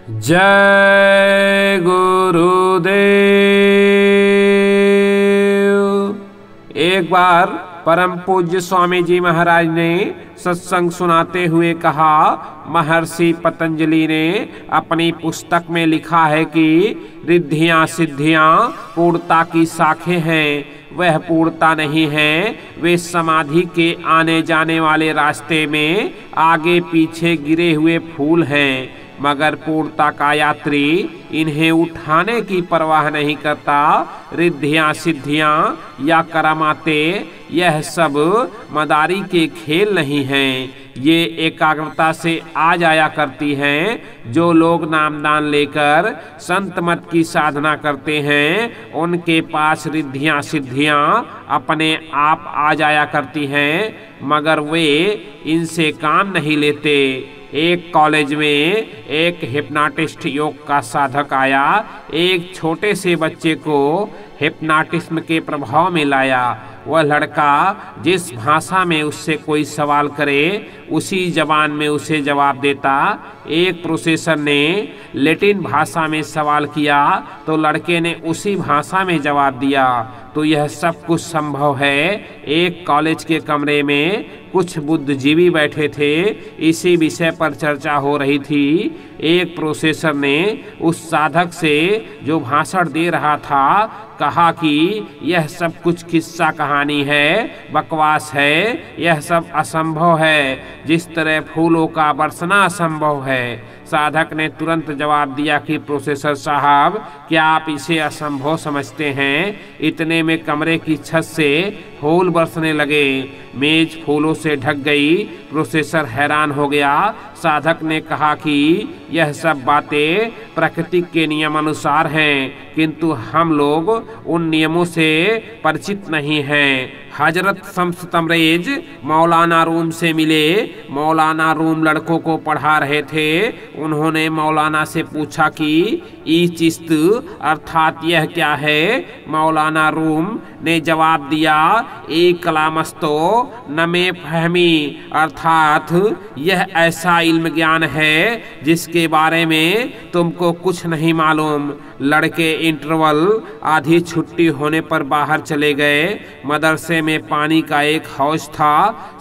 जय गुरुदेव। एक बार परम पूज्य स्वामी जी महाराज ने सत्संग सुनाते हुए कहा, महर्षि पतंजलि ने अपनी पुस्तक में लिखा है कि रिद्धियां सिद्धियां पूर्णता की शाखें हैं। वह पूर्णता नहीं है, वे समाधि के आने जाने वाले रास्ते में आगे पीछे गिरे हुए फूल हैं। मगर पूर्णता का यात्री इन्हें उठाने की परवाह नहीं करता। रिद्धियां सिद्धियां या करामाते यह सब मदारी के खेल नहीं हैं। ये एकाग्रता से आ जाया करती हैं। जो लोग नामदान लेकर संत मत की साधना करते हैं, उनके पास रिद्धियां सिद्धियां अपने आप आ जाया करती हैं, मगर वे इनसे काम नहीं लेते। एक कॉलेज में एक हिप्नोटिस्ट योग का साधक आया। एक छोटे से बच्चे को हिप्नोटिज्म के प्रभाव में लाया। वह लड़का जिस भाषा में उससे कोई सवाल करे, उसी जबान में उसे जवाब देता। एक प्रोफेसर ने लैटिन भाषा में सवाल किया तो लड़के ने उसी भाषा में जवाब दिया। तो यह सब कुछ संभव है। एक कॉलेज के कमरे में कुछ बुद्धिजीवी बैठे थे। इसी विषय पर चर्चा हो रही थी। एक प्रोफेसर ने उस साधक से जो भाषण दे रहा था कहा कि यह सब कुछ किस्सा कहानी है, बकवास है, यह सब असंभव है, जिस तरह फूलों का बरसना असंभव है। साधक ने तुरंत जवाब दिया कि प्रोफेसर साहब, क्या आप इसे असंभव समझते हैं? इतने में कमरे की छत से फूल बरसने लगे। मेज फूलों से ढक गई। प्रोफेसर हैरान हो गया। साधक ने कहा कि यह सब बातें प्रकृति के नियम अनुसार हैं, किंतु हम लोग उन नियमों से परिचित नहीं हैं। हजरत शम्स तबरेज मौलाना रूम से मिले। मौलाना रूम लड़कों को पढ़ा रहे थे। उन्होंने मौलाना से पूछा कि ई चिश्त अर्थात यह क्या है? मौलाना रूम ने जवाब दिया, ए कलामस्तो नमे फहमी, अर्थात यह ऐसा इल्म ज्ञान है जिसके बारे में तुमको कुछ नहीं मालूम। लड़के इंटरवल आधी छुट्टी होने पर बाहर चले गए। मदरसे में पानी का एक हौज था।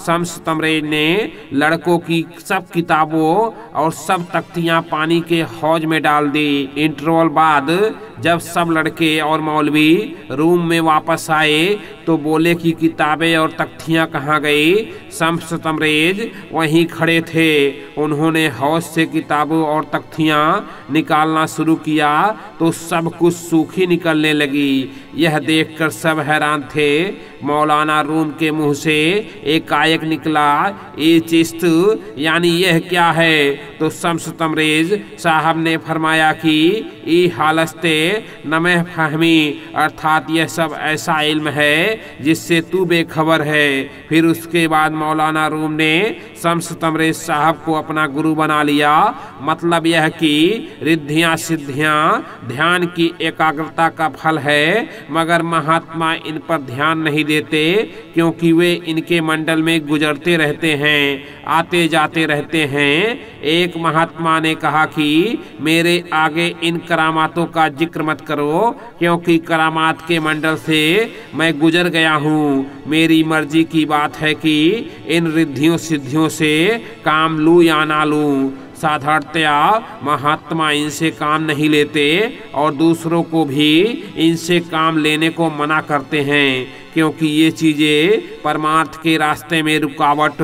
शम्स तबरेज ने लड़कों की सब किताबों और सब तख्तियां पानी के हौज में डाल दी। इंटरवल बाद जब सब लड़के और मौलवी रूम में वापस आए तो बोले कि किताबें और तख्तियां कहाँ गई? शम्स तबरेज वहीं खड़े थे। उन्होंने हौज से किताबों और तख्तियां निकालना शुरू किया तो सब कुछ सूखी निकलने लगी। यह देखकर सब हैरान थे। मौलाना रूम के मुंह से एकाएक निकला, ये चिश्त यानी यह क्या है? तो शम्स तबरेज साहब ने फरमाया कि ई हालस्ते नमह फहमी, अर्थात यह सब ऐसा इल्म है जिससे तू बेखबर है। फिर उसके बाद मौलाना रूम ने शम्स तबरेज साहब को अपना गुरु बना लिया। मतलब यह कि रिद्धियां सिद्धियां ध्यान की एकाग्रता का फल है, मगर महात्मा इन पर ध्यान नहीं देते, क्योंकि वे इनके मंडल में गुजरते रहते हैं, आते जाते रहते हैं। एक महात्मा ने कहा कि मेरे आगे इन करामातों का जिक्र मत करो, क्योंकि करामात के मंडल से मैं गुजर गया हूँ। मेरी मर्जी की बात है कि इन रिद्धियों सिद्धियों से काम लूँ या ना लूँ। साधारणतया महात्मा इनसे काम नहीं लेते और दूसरों को भी इनसे काम लेने को मना करते हैं, क्योंकि ये चीज़ें परमार्थ के रास्ते में रुकावट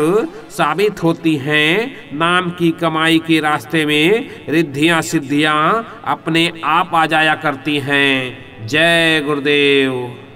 साबित होती हैं। नाम की कमाई के रास्ते में रिद्धियां सिद्धियां अपने आप आ जाया करती हैं। जय गुरुदेव।